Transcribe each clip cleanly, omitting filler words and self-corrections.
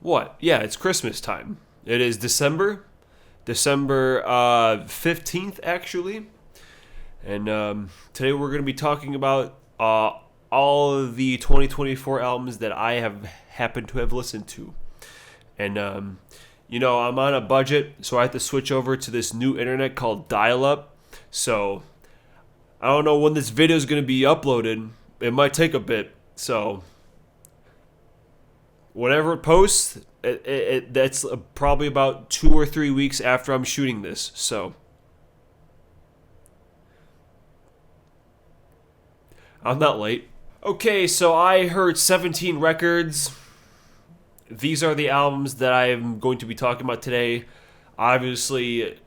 What? Yeah, it's Christmas time. It is December 15th, actually. And today we're going to be talking about all of the 2024 albums that I have happened to have listened to. And, I'm on a budget, so I have to switch over to this new internet called Dial-Up. So, I don't know when this video is going to be uploaded. It might take a bit, so whenever it posts, that's probably about 2 or 3 weeks after I'm shooting this. So I'm not late. Okay, so I heard 17 records. These are the albums that I'm going to be talking about today. Obviously,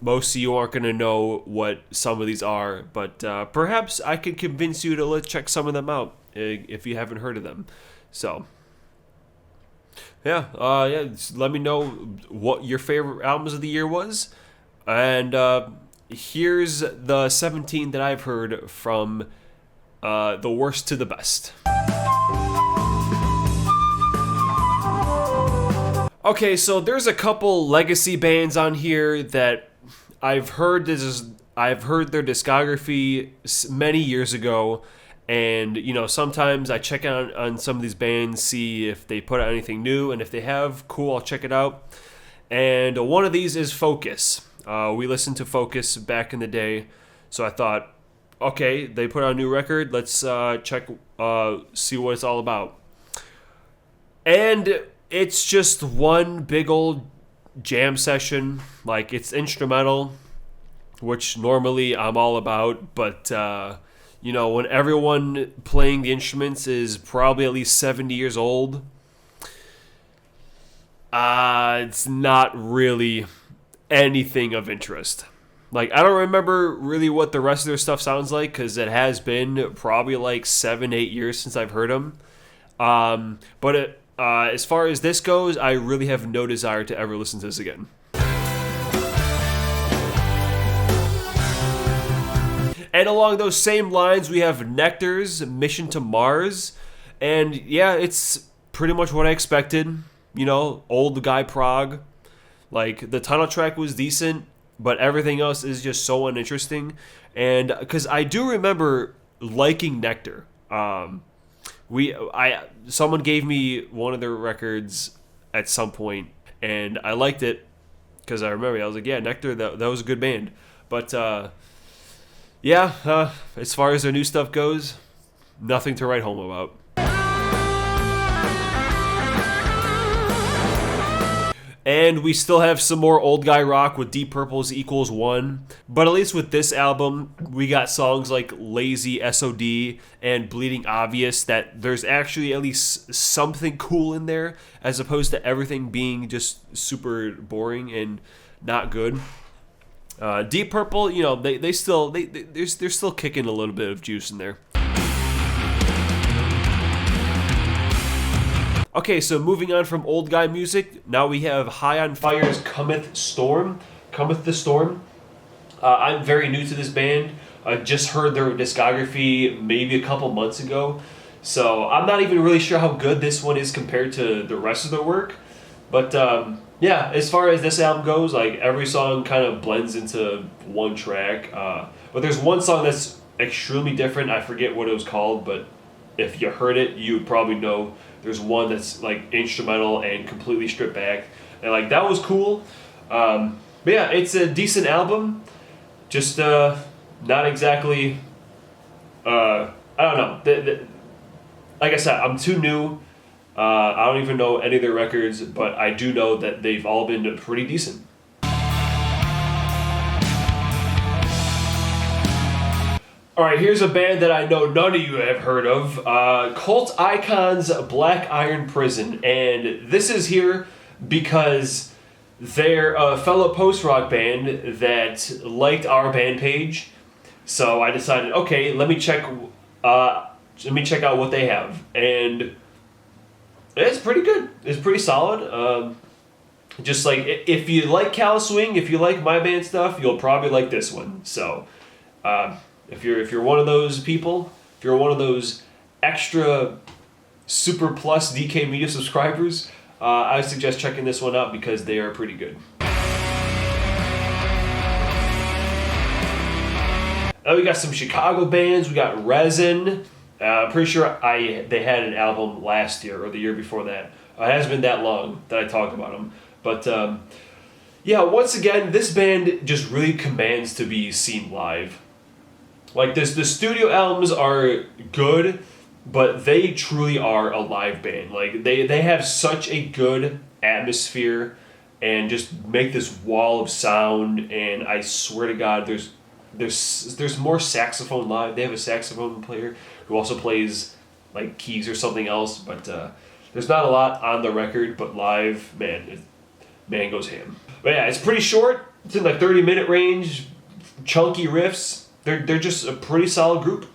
most of you aren't going to know what some of these are, but perhaps I can convince you to check some of them out if you haven't heard of them. So just let me know what your favorite albums of the year was. And here's the 17 that I've heard from the worst to the best. Okay, so there's a couple legacy bands on here that I've heard their discography many years ago. And, sometimes I check out on some of these bands, see if they put out anything new. And if they have, cool, I'll check it out. And one of these is Focus. We listened to Focus back in the day. So I thought, okay, they put out a new record. Let's check, see what it's all about. And it's just one big old jam session. Like, it's instrumental, which normally I'm all about. But when everyone playing the instruments is probably at least 70 years old, it's not really anything of interest. Like, I don't remember really what the rest of their stuff sounds like, because it has been probably like 7-8 years since I've heard them. But as far as this goes, I really have no desire to ever listen to this again. And along those same lines, we have Nektar's Mission to Mars. And yeah, it's pretty much what I expected. Old guy prog. Like, the title track was decent, but everything else is just so uninteresting. And because I do remember liking Nektar. Someone gave me one of their records at some point, and I liked it because I remember I was like, yeah, Nektar, that was a good band. But as far as their new stuff goes, nothing to write home about. And we still have some more old guy rock with Deep Purple's Equals One. But at least with this album, we got songs like Lazy SOD and Bleeding Obvious that there's actually at least something cool in there, as opposed to everything being just super boring and not good. Deep Purple, they're still kicking a little bit of juice in there. Okay, so moving on from old guy music, now we have High on Fire's Cometh the Storm. I'm very new to this band. I just heard their discography maybe a couple months ago, so I'm not even really sure how good this one is compared to the rest of their work. But as far as this album goes, like, every song kind of blends into one track. But there's one song that's extremely different. I forget what it was called, but if you heard it, you would probably know. There's one that's like instrumental and completely stripped back, and like that was cool. But yeah, it's a decent album. Just not exactly. I don't know. Like I said, I'm too new. I don't even know any of their records, but I do know that they've all been pretty decent. Alright, here's a band that I know none of you have heard of. Colt Icons' Black Iron Prison. And this is here because they're a fellow post-rock band that liked our band page. So I decided, okay, let me check out what they have. And it's pretty good. It's pretty solid. Just like, if you like Callous Swing, if you like my band stuff, you'll probably like this one. So if you're one of those people, if you're one of those extra super plus DK Media subscribers, I suggest checking this one out because they are pretty good. We got some Chicago bands. We got Resin. I'm pretty sure they had an album last year or the year before that. It hasn't been that long that I talked about them. But yeah, once again, this band just really commands to be seen live. Like the studio albums are good, but they truly are a live band. Like they have such a good atmosphere and just make this wall of sound. And I swear to God, there's more saxophone live. They have a saxophone player who also plays like keys or something else, but there's not a lot on the record, but live, man goes ham. But yeah, it's pretty short. It's in like 30-minute range, chunky riffs. They're just a pretty solid group.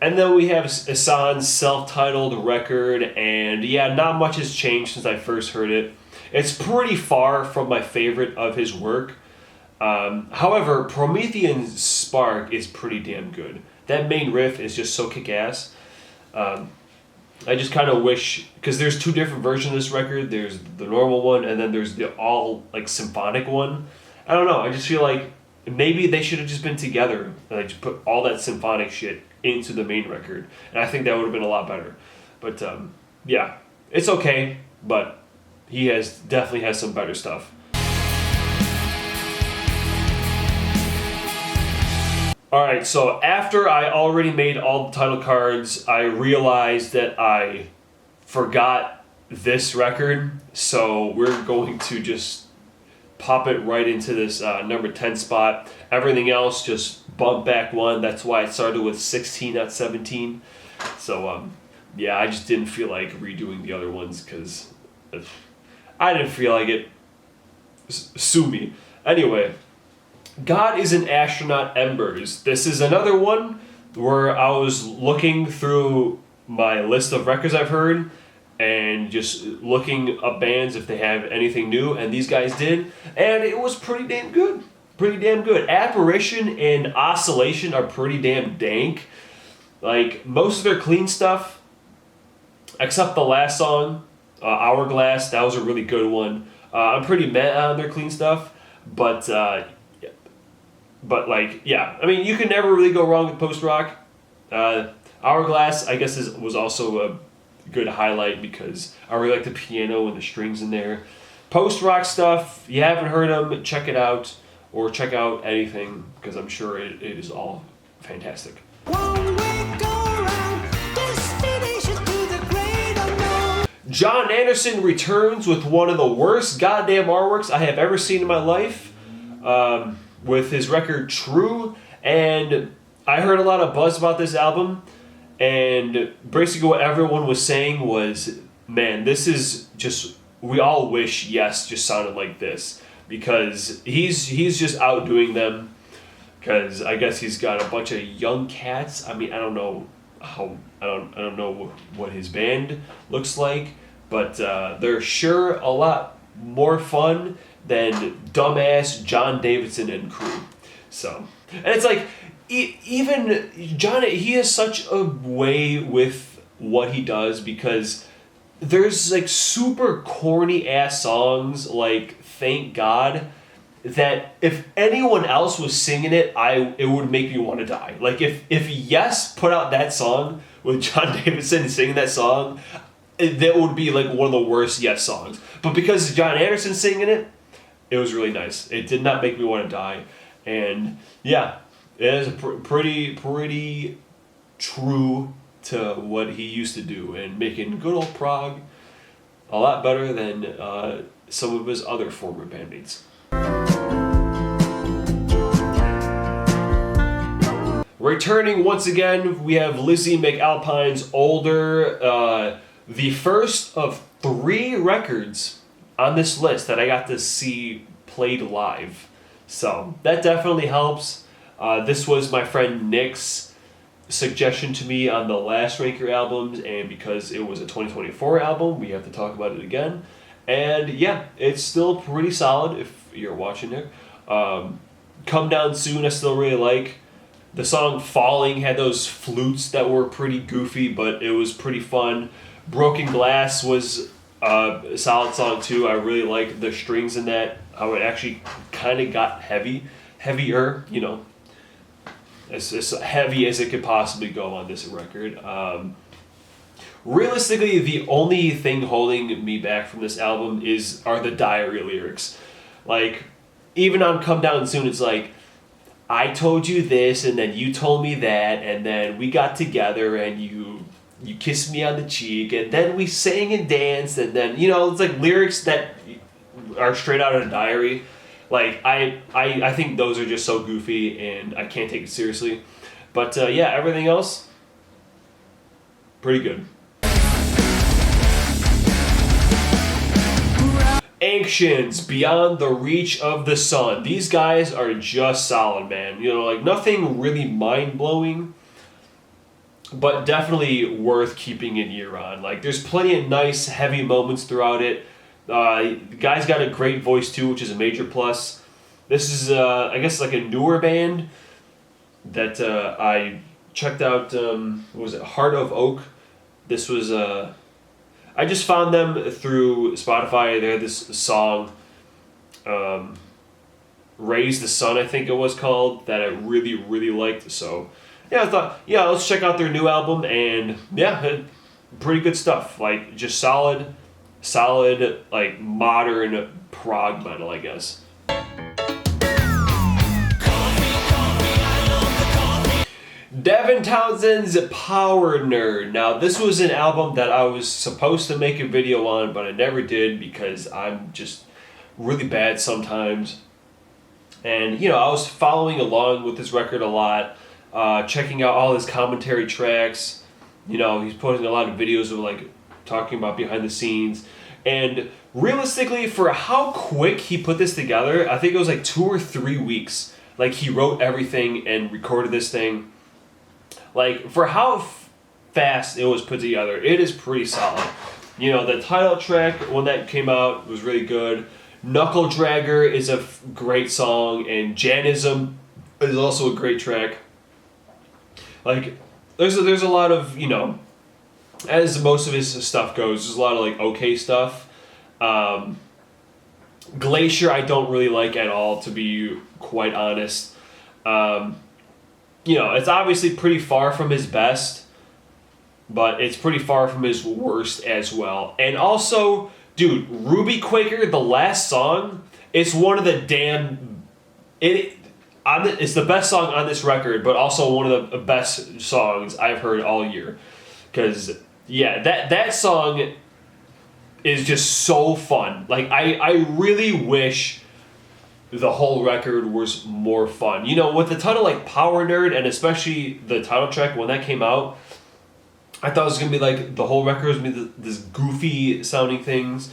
And then we have Ihssahn's self-titled record, and yeah, not much has changed since I first heard it. It's pretty far from my favorite of his work. However, Promethean Spark is pretty damn good. That main riff is just so kick-ass. I just kind of wish, because there's two different versions of this record. There's the normal one, and then there's the all like symphonic one. I don't know. I just feel like maybe they should have just been together and like just put all that symphonic shit into the main record, and I think that would have been a lot better. But yeah, it's okay. But he definitely has some better stuff. Alright, so after I already made all the title cards, I realized that I forgot this record, so we're going to just pop it right into this number 10 spot. Everything else just bump back one. That's why it started with 16, not 17. So yeah, I just didn't feel like redoing the other ones because I didn't feel like it. Sue me. Anyway, God is an Astronaut, Embers. This is another one where I was looking through my list of records I've heard and just looking up bands if they have anything new, and these guys did, and it was pretty damn good. Pretty damn good. Apparition and Oscillation are pretty damn dank. Like, most of their clean stuff, except the last song, Hourglass, that was a really good one. I'm pretty meh on their clean stuff, but like, yeah, I mean, you can never really go wrong with post-rock. Hourglass, I guess, was also a good highlight because I really like the piano and the strings in there. Post-rock stuff, you haven't heard them, check it out, or check out anything, because I'm sure it is all fantastic. Jon Anderson returns with one of the worst goddamn artworks I have ever seen in my life, with his record True, and I heard a lot of buzz about this album, and basically what everyone was saying was, man, this is just, we all wish Yes just sounded like this, because he's just outdoing them, because I guess he's got a bunch of young cats. I mean, I don't know what his band looks like, but they're sure a lot more fun than dumbass John Davidson and crew. So, and it's like, even John, he has such a way with what he does, because there's like super corny ass songs like Thank God that if anyone else was singing it, it would make me want to die. Like if Yes put out that song with John Davidson singing that song, that would be like one of the worst Yes songs. But because Jon Anderson singing it, it was really nice. It did not make me want to die. And yeah, it is pretty true to what he used to do, and making good old prog a lot better than some of his other former bandmates. Returning once again, we have Lizzy McAlpine's Older, the first of 3 records on this list that I got to see played live. So that definitely helps. This was my friend Nick's suggestion to me on the last Rank Your Albums, and because it was a 2024 album, we have to talk about it again. And yeah, it's still pretty solid if you're watching it. Come Down Soon I still really like. The song Falling had those flutes that were pretty goofy, but it was pretty fun. Broken Glass was a solid song too. I really liked the strings in that. How it actually kind of got heavier, you know, as heavy as it could possibly go on this record. Realistically, the only thing holding me back from this album are the diary lyrics. Like, even on Come Down Soon, it's like, I told you this, and then you told me that, and then we got together, and you kissed me on the cheek, and then we sang and danced, and then, you know, it's like lyrics that are straight out of a diary. Like, I think those are just so goofy, and I can't take it seriously. But, yeah, everything else, pretty good. Anciients, Beyond the Reach of the Sun. These guys are just solid, man. You know, like, nothing really mind-blowing, but definitely worth keeping an ear on. Like, there's plenty of nice, heavy moments throughout it. The guy's got a great voice, too, which is a major plus. This is, I guess, like a newer band that I checked out, what was it, Heart of Oak. This was, I just found them through Spotify. They had this song, Raise the Sun, I think it was called, that I really, really liked. So, yeah, I thought, yeah, let's check out their new album, and, yeah, pretty good stuff. Like, just solid, like, modern prog metal, I guess. Devin Townsend's Powernerd. Now, this was an album that I was supposed to make a video on, but I never did because I'm just really bad sometimes. And, you know, I was following along with this record a lot, checking out all his commentary tracks. You know, he's posting a lot of videos of, like, talking about behind the scenes. And realistically, for how quick he put this together, I think it was like 2 or 3 weeks. Like, he wrote everything and recorded this thing. Like, for how fast it was put together, it is pretty solid. You know, the title track, when that came out, was really good. Knuckle Dragger is a great song, and Janism is also a great track. Like, there's a lot of, you know, as most of his stuff goes, there's a lot of, like, okay stuff. Glacier I don't really like at all, to be quite honest. You know, it's obviously pretty far from his best, but it's pretty far from his worst as well. And also, dude, Ruby Quaker, the last song, it's one of the it's the best song on this record, but also one of the best songs I've heard all year. Because, yeah, that song is just so fun. Like, I really wish the whole record was more fun. You know, with the title like Powernerd, and especially the title track when that came out, I thought it was going to be like the whole record was going to be this goofy sounding things.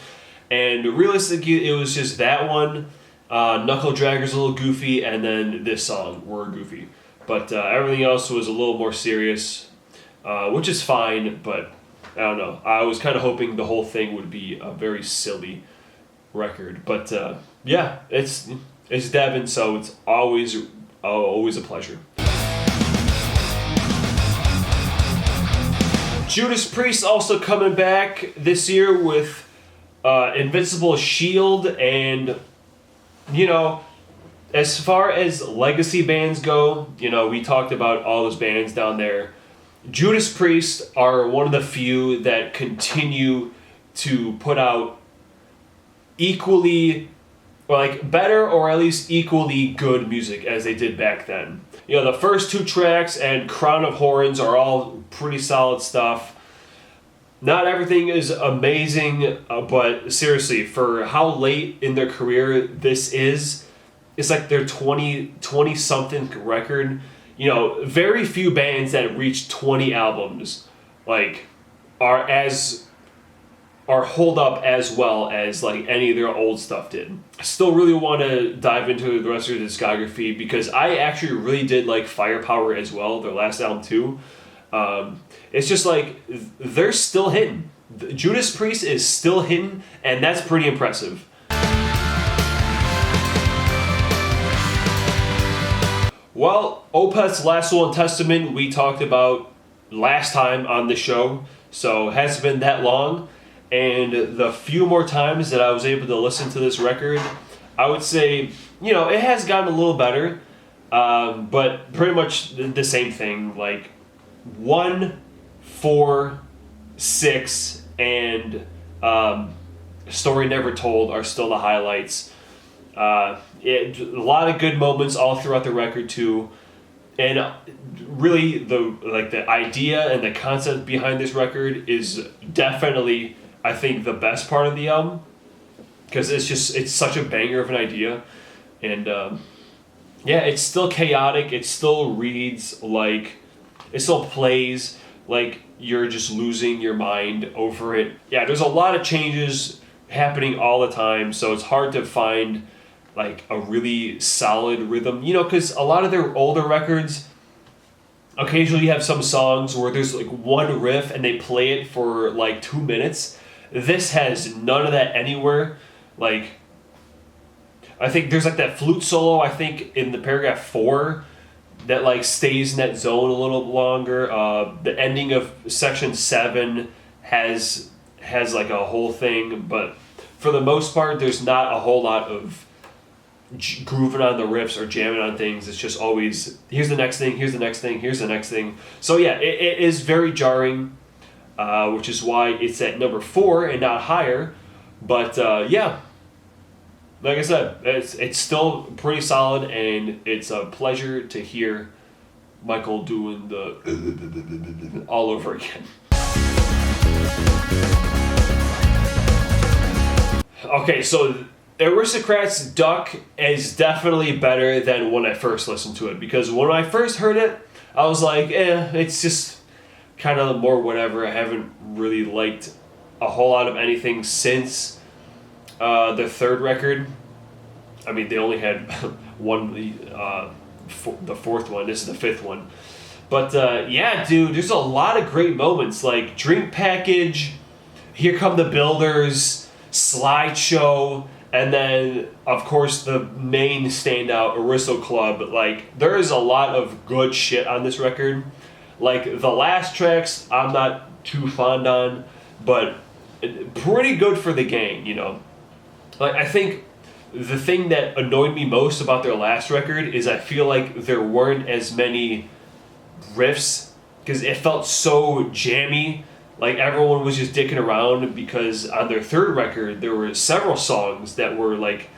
And realistically, it was just that one. Knuckle Dragger's a little goofy, and then this song were goofy. But everything else was a little more serious, which is fine, but I don't know. I was kind of hoping the whole thing would be a very silly record. But yeah, it's Devin, so it's always a pleasure. Judas Priest also coming back this year with Invincible Shield, and, you know, as far as legacy bands go, you know, we talked about all those bands down there. Judas Priest are one of the few that continue to put out equally, or like better or at least equally good music as they did back then. You know, the first 2 tracks and Crown of Horns are all pretty solid stuff. Not everything is amazing, but seriously, for how late in their career this is, it's like their 20-something record. You know, very few bands that reach 20 albums, like, are hold up as well as, like, any of their old stuff did. I still really want to dive into the rest of their discography because I actually really did like Firepower as well, their last album too. It's just like, they're still hitting. Judas Priest is still hitting, and that's pretty impressive. Well, Opeth's Last Will and Testament we talked about last time on the show, so it hasn't been that long. And the few more times that I was able to listen to this record, I would say, it has gotten a little better, but pretty much the same thing. Like 1, 4, 6, and Story Never Told are still the highlights. A lot of good moments all throughout the record too, and really the idea and the concept behind this record is definitely, I think, the best part of the album, because it's such a banger of an idea, and it's still chaotic. It still reads like, it still plays like you're just losing your mind over it. Yeah, there's a lot of changes happening all the time, so it's hard to find like a really solid rhythm, because a lot of their older records, occasionally you have some songs where there's like one riff and they play it for like 2 minutes. This has none of that anywhere. Like, I think there's like that flute solo, I think in the paragraph 4, that like stays in that zone a little longer. The ending of section 7 has like a whole thing, but for the most part there's not a whole lot of grooving on the riffs or jamming on things. It's just always, here's the next thing, here's the next thing, here's the next thing. So yeah, it is very jarring, which is why it's at number 4 and not higher. But yeah, like I said, it's still pretty solid, and it's a pleasure to hear Michael doing the all over again. Okay, so Aristocrats Duck is definitely better than when I first listened to it, because when I first heard it, I was like, it's just kind of more whatever. I haven't really liked a whole lot of anything since the third record. I mean, they only had one, the fourth one. This is the fifth one. But yeah, dude, there's a lot of great moments, like Drink Package, Here Come the Builders, Slideshow, and then, of course, the main standout, Aristo Club. Like, there is a lot of good shit on this record. Like, the last tracks, I'm not too fond on, but pretty good for the gang, Like, I think the thing that annoyed me most about their last record is I feel like there weren't as many riffs, because it felt so jammy. Like, everyone was just dicking around, because on their third record, there were several songs that were, like,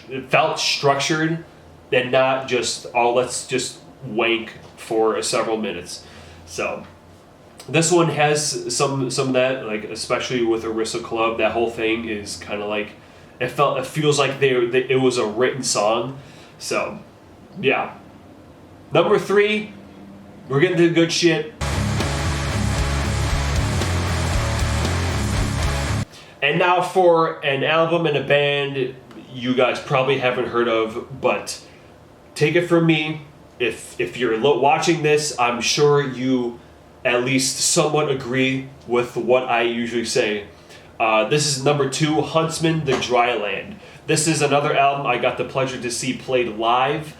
it felt structured and not just, let's just wank for several minutes. So, this one has some of that, like, especially with Aristo Club, that whole thing is kind of like, it feels like it was a written song. So, yeah. Number 3, we're getting to the good shit. And now for an album and a band you guys probably haven't heard of, but take it from me, if you're watching this, I'm sure you at least somewhat agree with what I usually say. This is number 2, Huntsmen The Dry Land. This is another album I got the pleasure to see played live,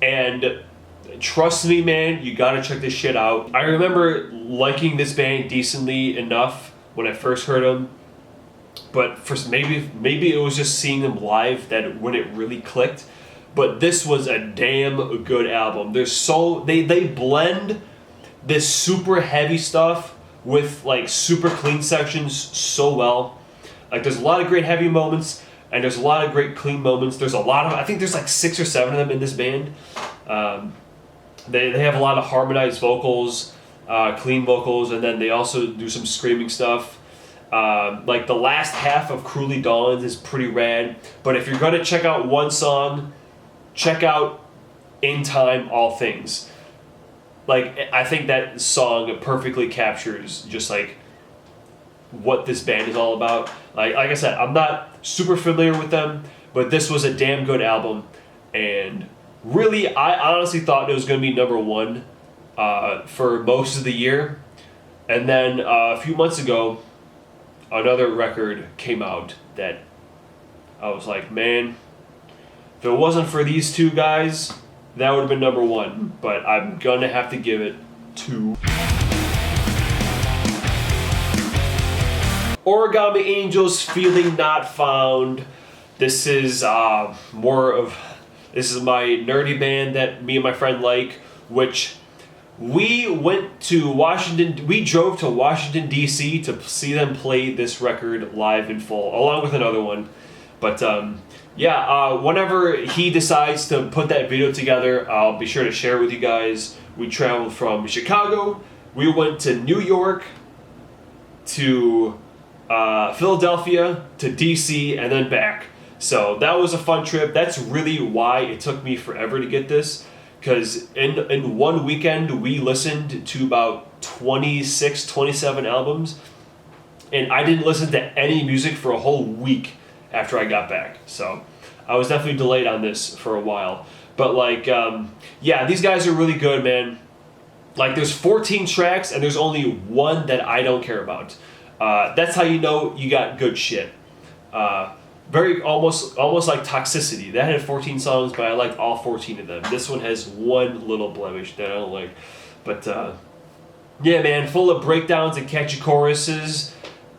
and trust me, man, you gotta check this shit out. I remember liking this band decently enough when I first heard them, but maybe it was just seeing them live that when it really clicked. But this was a damn good album. They blend this super heavy stuff with like super clean sections so well. Like, there's a lot of great heavy moments, and there's a lot of great clean moments. I think there's like 6 or 7 of them in this band. They have a lot of harmonized vocals, clean vocals, and then they also do some screaming stuff. Like, the last half of Cruelly Dawns is pretty rad. But if you're gonna check out one song, check out In Time All Things. Like, I think that song perfectly captures just like what this band is all about. Like I said, I'm not super familiar with them, but this was a damn good album, and really, I honestly thought it was going to be number 1 for most of the year. And then a few months ago, another record came out that I was like, man, if it wasn't for these two guys, that would have been number 1, but I'm gonna have to give it 2. Origami Angels, Feeling Not Found. This is my nerdy band that me and my friend like, which we drove to Washington, D.C. to see them play this record live in full, along with another one. But whenever he decides to put that video together, I'll be sure to share with you guys. We traveled from Chicago, we went to New York, to Philadelphia, to DC, and then back. So that was a fun trip. That's really why it took me forever to get this, because in one weekend we listened to about 26, 27 albums, and I didn't listen to any music for a whole week after I got back. So I was definitely delayed on this for a while. But these guys are really good, man. Like, there's 14 tracks and there's only one that I don't care about. That's how you know you got good shit. Very almost like Toxicity. That had 14 songs, but I liked all 14 of them. This one has one little blemish that I don't like. But yeah, man, full of breakdowns and catchy choruses.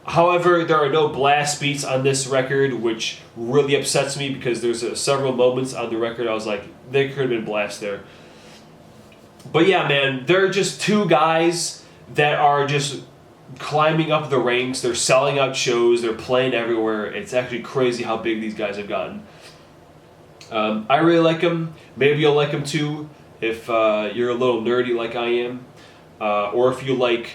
However, there are no blast beats on this record, which really upsets me, because there's several moments on the record I was like, there could have been blast there. But yeah, man, they're just two guys that are just climbing up the ranks. They're selling out shows. They're playing everywhere. It's actually crazy how big these guys have gotten. I really like them. Maybe you'll like them too if you're a little nerdy like I am, or if you like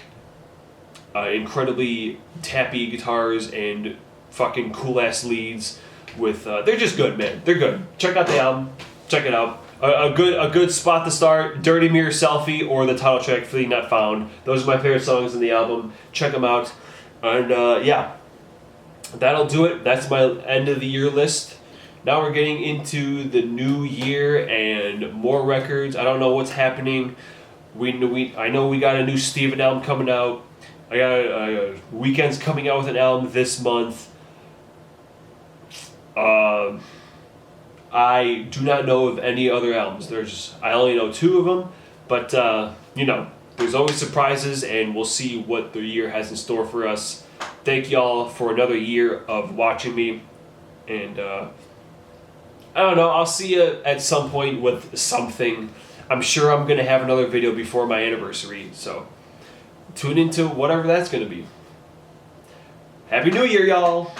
incredibly tappy guitars and fucking cool ass leads. They're just good, man. They're good. Check out the album. Check it out. A good spot to start: Dirty Mirror Selfie or the title track, Feeling Not Found. Those are my favorite songs in the album. Check them out. And that'll do it. That's my end of the year list. Now we're getting into the new year and more records. I don't know what's happening. I know we got a new Steven album coming out. I got Weeknd's coming out with an album this month. I do not know of any other albums. I only know 2 of them, but there's always surprises, and we'll see what the year has in store for us. Thank y'all for another year of watching me, and I don't know, I'll see you at some point with something. I'm sure I'm going to have another video before my anniversary, so tune into whatever that's going to be. Happy New Year, y'all!